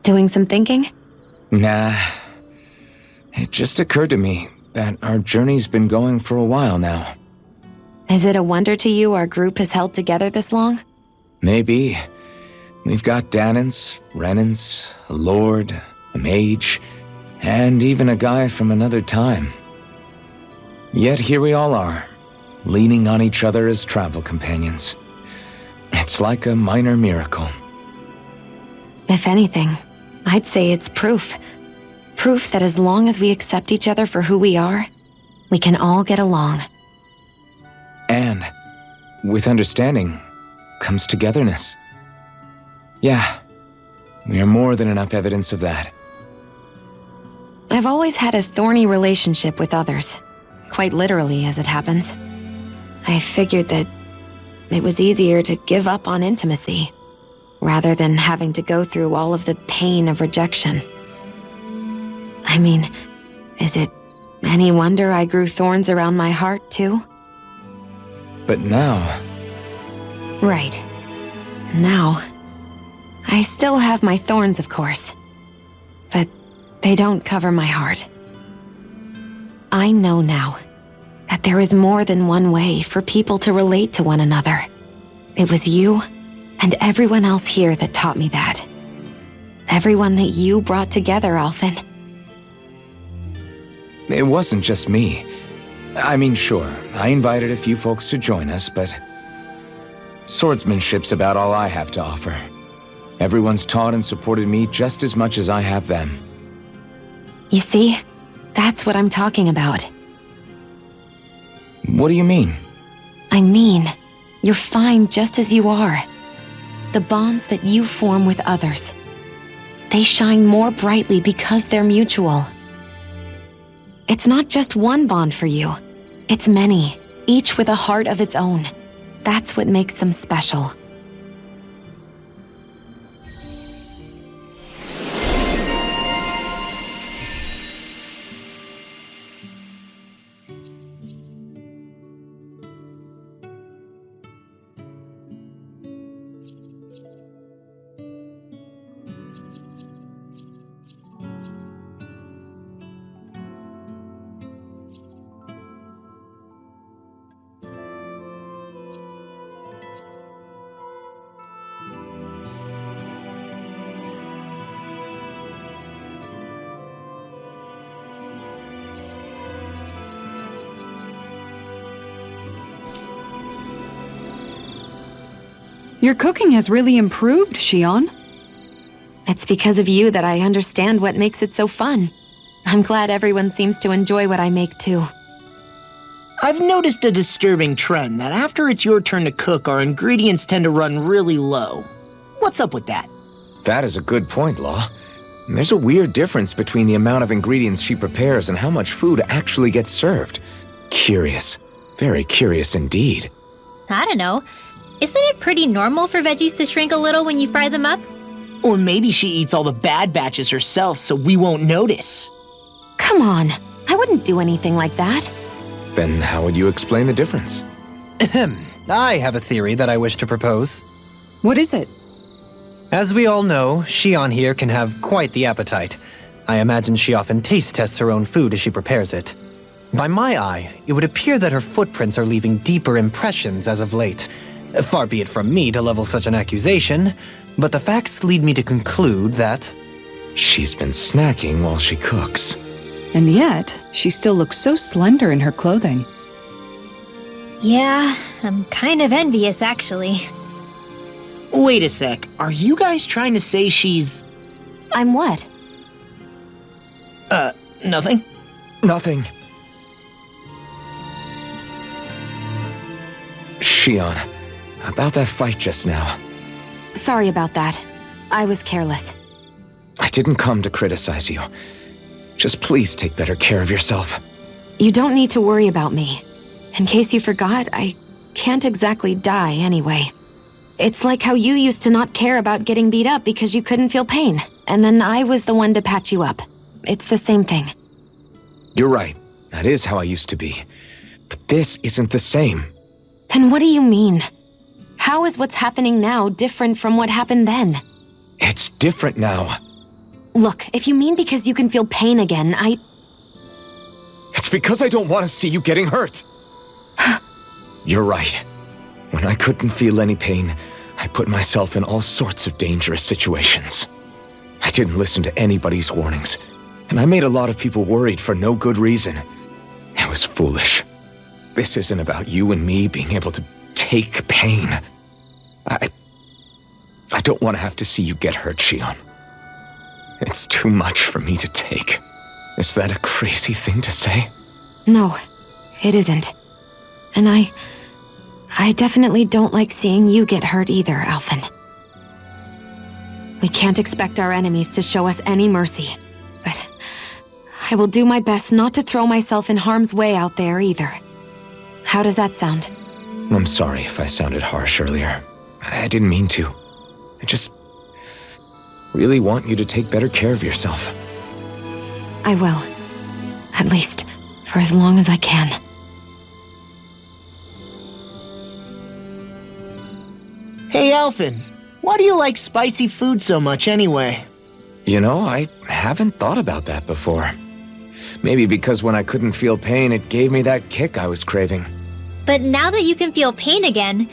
Doing some thinking? Nah. It just occurred to me that our journey's been going for a while now. Is it a wonder to you our group has held together this long? Maybe. We've got Danans, Renans, a lord, a mage, and even a guy from another time. Yet here we all are, leaning on each other as travel companions. It's like a minor miracle. If anything, I'd say it's proof. Proof that as long as we accept each other for who we are, we can all get along. And with understanding comes togetherness. Yeah, we are more than enough evidence of that. I've always had a thorny relationship with others. Quite literally, as it happens. I figured that it was easier to give up on intimacy, rather than having to go through all of the pain of rejection. I mean, is it any wonder I grew thorns around my heart, too? But now... Right. Now, I still have my thorns, of course. But they don't cover my heart. I know now that there is more than one way for people to relate to one another. It was you and everyone else here that taught me that. Everyone that you brought together, Alphen. It wasn't just me. I mean, sure, I invited a few folks to join us, but... swordsmanship's about all I have to offer. Everyone's taught and supported me just as much as I have them. You see, that's what I'm talking about. What do you mean? I mean, you're fine just as you are. The bonds that you form with others, they shine more brightly because they're mutual. It's not just one bond for you. It's many, each with a heart of its own. That's what makes them special. Your cooking has really improved, Shion. It's because of you that I understand what makes it so fun. I'm glad everyone seems to enjoy what I make too. I've noticed a disturbing trend that after it's your turn to cook, our ingredients tend to run really low. What's up with that? That is a good point, Law. There's a weird difference between the amount of ingredients she prepares and how much food actually gets served. Curious. Very curious indeed. I don't know. Isn't it pretty normal for veggies to shrink a little when you fry them up? Or maybe she eats all the bad batches herself so we won't notice. Come on, I wouldn't do anything like that. Then how would you explain the difference? Ahem. I have a theory that I wish to propose. What is it? As we all know, Shion here can have quite the appetite. I imagine she often taste tests her own food as she prepares it. By my eye, it would appear that her footprints are leaving deeper impressions as of late. Far be it from me to level such an accusation, but the facts lead me to conclude that... She's been snacking while she cooks. And yet, she still looks so slender in her clothing. Yeah, I'm kind of envious actually. Wait a sec, are you guys trying to say she's... I'm what? Nothing? Nothing. Shion, about that fight just now. Sorry about that. I was careless. I didn't come to criticize you. Just please take better care of yourself. You don't need to worry about me. In case you forgot, I can't exactly die anyway. It's like how you used to not care about getting beat up because you couldn't feel pain, and then I was the one to patch you up. It's the same thing. You're right. That is how I used to be. But this isn't the same. Then what do you mean? How is what's happening now different from what happened then? It's different now. Look, if you mean because you can feel pain again, It's because I don't want to see you getting hurt. You're right. When I couldn't feel any pain, I put myself in all sorts of dangerous situations. I didn't listen to anybody's warnings, and I made a lot of people worried for no good reason. It was foolish. This isn't about you and me being able to take pain. I don't want to have to see you get hurt, Shion. It's too much for me to take. Is that a crazy thing to say? No, it isn't. And I definitely don't like seeing you get hurt either, Alphen. We can't expect our enemies to show us any mercy, but I will do my best not to throw myself in harm's way out there either. How does that sound? I'm sorry if I sounded harsh earlier. I didn't mean to. I just really want you to take better care of yourself. I will. At least, for as long as I can. Hey, Alphen, why do you like spicy food so much anyway? You know, I haven't thought about that before. Maybe because when I couldn't feel pain, it gave me that kick I was craving. But now that you can feel pain again,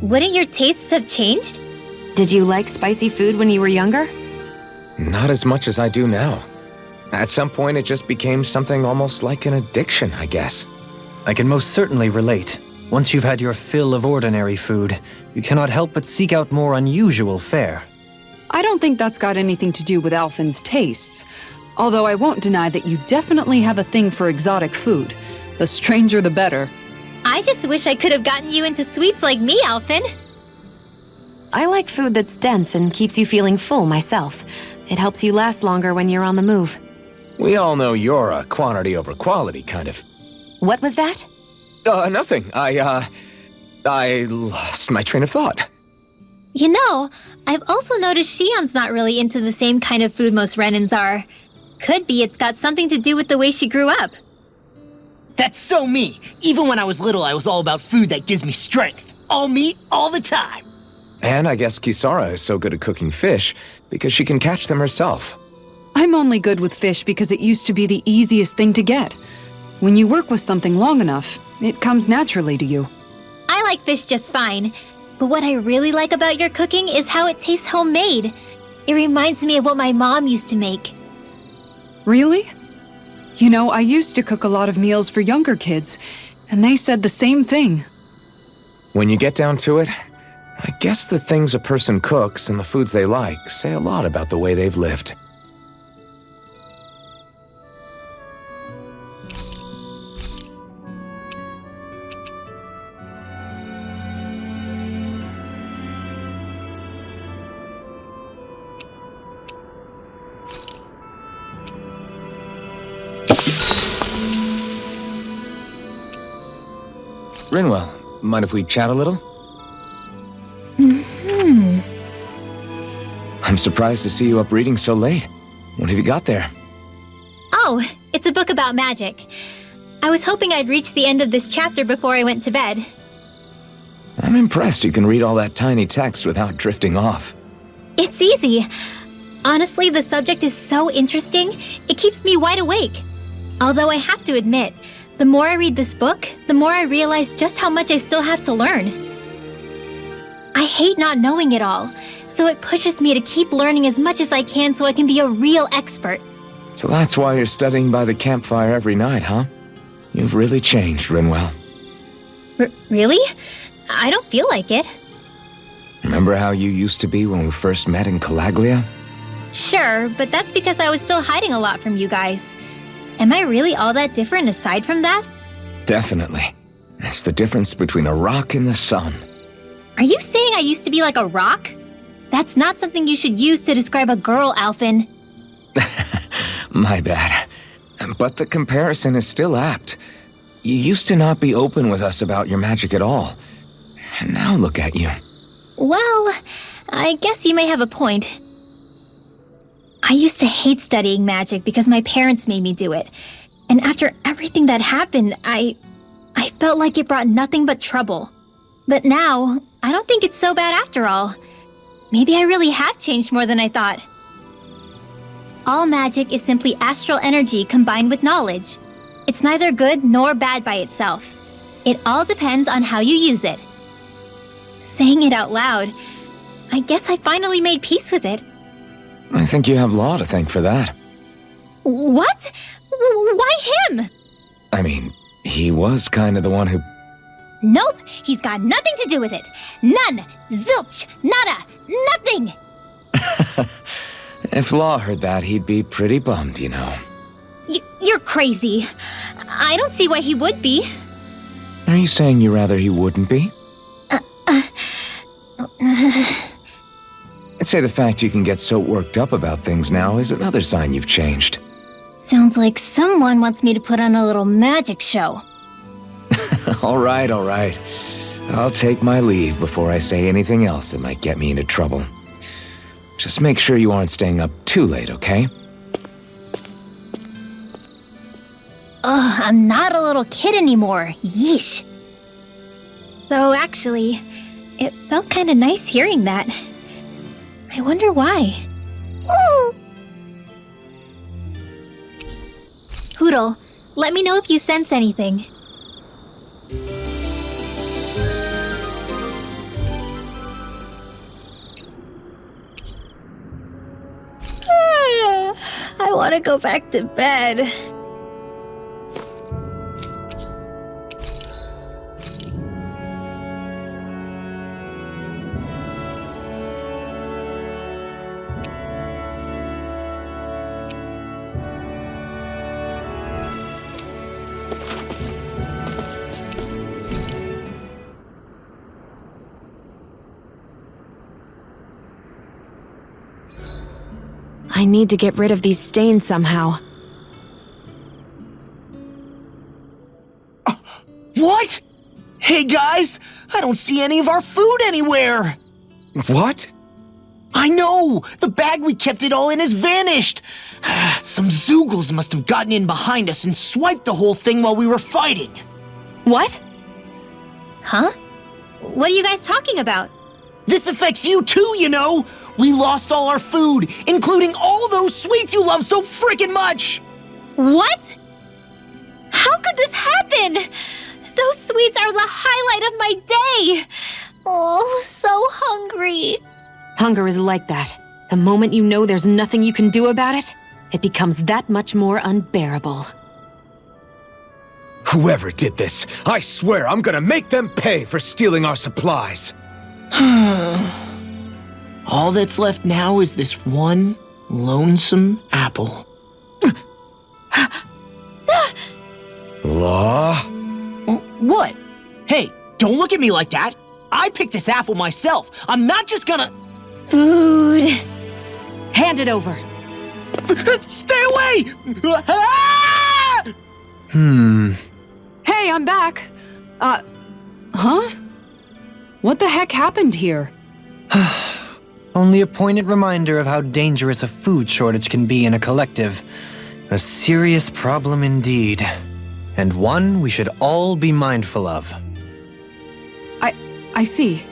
wouldn't your tastes have changed? Did you like spicy food when you were younger? Not as much as I do now. At some point, it just became something almost like an addiction, I guess. I can most certainly relate. Once you've had your fill of ordinary food, you cannot help but seek out more unusual fare. I don't think that's got anything to do with Alphen's tastes. Although I won't deny that you definitely have a thing for exotic food. The stranger the better. I just wish I could have gotten you into sweets like me, Alphen. I like food that's dense and keeps you feeling full myself. It helps you last longer when you're on the move. We all know you're a quantity over quality kind of... What was that? Nothing. I lost my train of thought. You know, I've also noticed Shion's not really into the same kind of food most Renans are. Could be it's got something to do with the way she grew up. That's so me. Even when I was little, I was all about food that gives me strength. All meat, all the time. And I guess Kisara is so good at cooking fish because she can catch them herself. I'm only good with fish because it used to be the easiest thing to get. When you work with something long enough, it comes naturally to you. I like fish just fine, but what I really like about your cooking is how it tastes homemade. It reminds me of what my mom used to make. Really? You know, I used to cook a lot of meals for younger kids, and they said the same thing. When you get down to it, I guess the things a person cooks and the foods they like say a lot about the way they've lived. Rinwell, mind if we chat a little? I'm surprised to see you up reading so late. What have you got there? Oh, it's a book about magic. I was hoping I'd reach the end of this chapter before I went to bed. I'm impressed you can read all that tiny text without drifting off. It's easy. Honestly, the subject is so interesting, it keeps me wide awake. Although I have to admit, the more I read this book, the more I realize just how much I still have to learn. I hate not knowing it all, so it pushes me to keep learning as much as I can so I can be a real expert. So that's why you're studying by the campfire every night, huh? You've really changed, Rinwell. Really? I don't feel like it. Remember how you used to be when we first met in Calaglia? Sure, but that's because I was still hiding a lot from you guys. Am I really all that different aside from that? Definitely. It's the difference between a rock and the sun. Are you saying I used to be like a rock? That's not something you should use to describe a girl, Alphen. My bad. But the comparison is still apt. You used to not be open with us about your magic at all. And now look at you. Well, I guess you may have a point. I used to hate studying magic because my parents made me do it. And after everything that happened, I felt like it brought nothing but trouble. But now, I don't think it's so bad after all. Maybe I really have changed more than I thought. All magic is simply astral energy combined with knowledge. It's neither good nor bad by itself. It all depends on how you use it. Saying it out loud, I guess I finally made peace with it. I think you have Law to thank for that. What? Why him? I mean, he was kind of the one who... Nope, he's got nothing to do with it. None. Zilch. Nada. Nothing. If Law heard that, he'd be pretty bummed, you know. You're crazy. I don't see why he would be. Are you saying you rather he wouldn't be? I'd say the fact you can get so worked up about things now is another sign you've changed. Sounds like someone wants me to put on a little magic show. All right. I'll take my leave before I say anything else that might get me into trouble. Just make sure you aren't staying up too late, okay? Ugh, I'm not a little kid anymore. Yeesh. Though actually, it felt kind of nice hearing that. I wonder why. Ooh. Hootle, let me know if you sense anything. I want to go back to bed. I need to get rid of these stains somehow. What? Hey guys, I don't see any of our food anywhere. What? I know! The bag we kept it all in has vanished! Some Zoogles must have gotten in behind us and swiped the whole thing while we were fighting. What? Huh? What are you guys talking about? This affects you too, you know! We lost all our food, including all those sweets you love so freaking much! What? How could this happen? Those sweets are the highlight of my day! Oh, so hungry. Hunger is like that. The moment you know there's nothing you can do about it, it becomes that much more unbearable. Whoever did this, I swear I'm gonna make them pay for stealing our supplies. All that's left now is this one lonesome apple. Law? What? Hey, don't look at me like that. I picked this apple myself. I'm not just gonna... Food. Hand it over. Stay away! Hey, I'm back. Huh? What the heck happened here? Only a poignant reminder of how dangerous a food shortage can be in a collective. A serious problem indeed. And one we should all be mindful of. I see.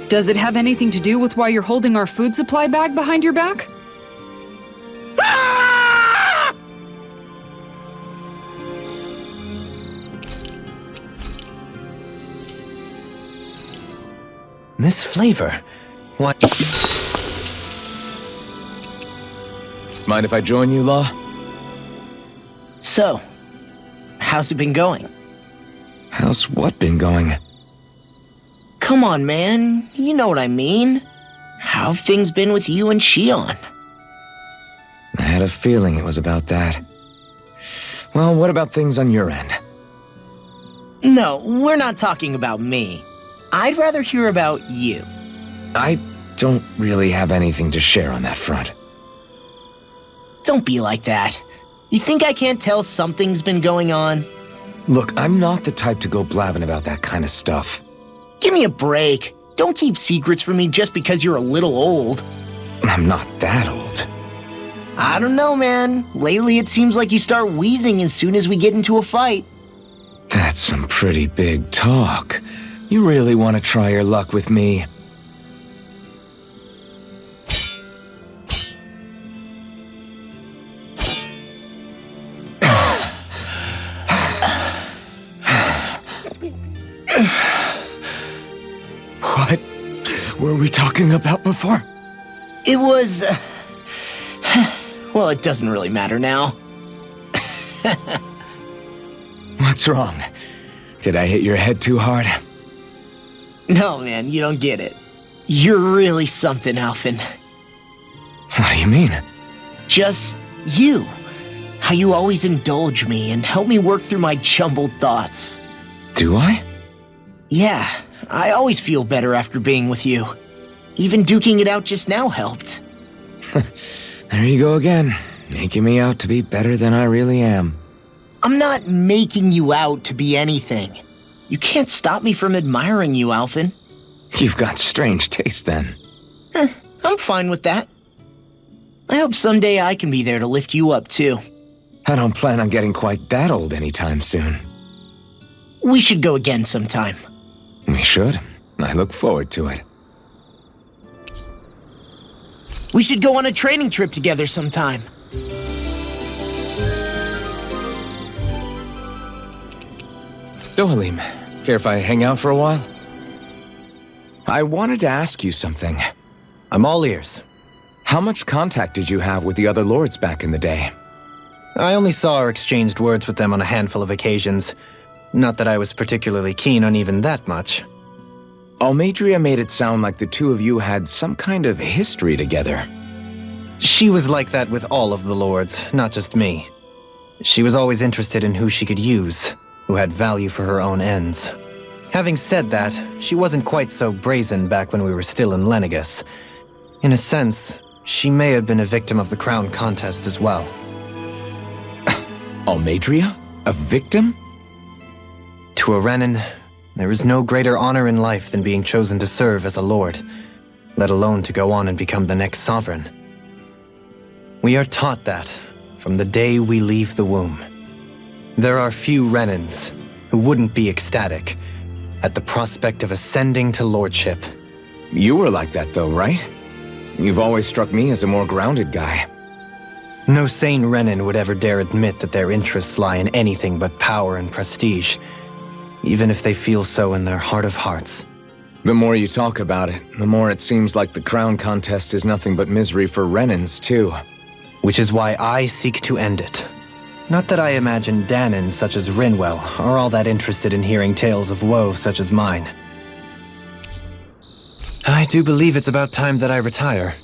Does it have anything to do with why you're holding our food supply bag behind your back? This flavor. What? Mind if I join you, Law? So, how's it been going? How's what been going? Come on, man. You know what I mean. How have things been with you and Shion? I had a feeling it was about that. Well, what about things on your end? No, we're not talking about me. I'd rather hear about you. I don't really have anything to share on that front. Don't be like that. You think I can't tell something's been going on? Look, I'm not the type to go blabbing about that kind of stuff. Give me a break. Don't keep secrets from me just because you're a little old. I'm not that old. I don't know, man. Lately it seems like you start wheezing as soon as we get into a fight. That's some pretty big talk. You really want to try your luck with me? What were we talking about before? It was... well, it doesn't really matter now. What's wrong? Did I hit your head too hard? No, man, you don't get it. You're really something, Alphen. What do you mean? Just you. How you always indulge me and help me work through my jumbled thoughts. Do I? Yeah, I always feel better after being with you. Even duking it out just now helped. There you go again, making me out to be better than I really am. I'm not making you out to be anything. You can't stop me from admiring you, Alphen. You've got strange taste then. I'm fine with that. I hope someday I can be there to lift you up, too. I don't plan on getting quite that old anytime soon. We should go again sometime. We should. I look forward to it. We should go on a training trip together sometime. Dohalim, care if I hang out for a while? I wanted to ask you something. I'm all ears. How much contact did you have with the other lords back in the day? I only saw or exchanged words with them on a handful of occasions. Not that I was particularly keen on even that much. Almeidrea made it sound like the two of you had some kind of history together. She was like that with all of the lords, not just me. She was always interested in who she could use, who had value for her own ends. Having said that, she wasn't quite so brazen back when we were still in Lenegus. In a sense, she may have been a victim of the crown contest as well. Almeidrea? A victim? To a Renan, there is no greater honor in life than being chosen to serve as a lord, let alone to go on and become the next sovereign. We are taught that from the day we leave the womb. There are few Renans who wouldn't be ecstatic at the prospect of ascending to lordship. You were like that though, right? You've always struck me as a more grounded guy. No sane Renan would ever dare admit that their interests lie in anything but power and prestige, even if they feel so in their heart of hearts. The more you talk about it, the more it seems like the crown contest is nothing but misery for Renans, too. Which is why I seek to end it. Not that I imagine Danans such as Rinwell are all that interested in hearing tales of woe such as mine. I do believe it's about time that I retire.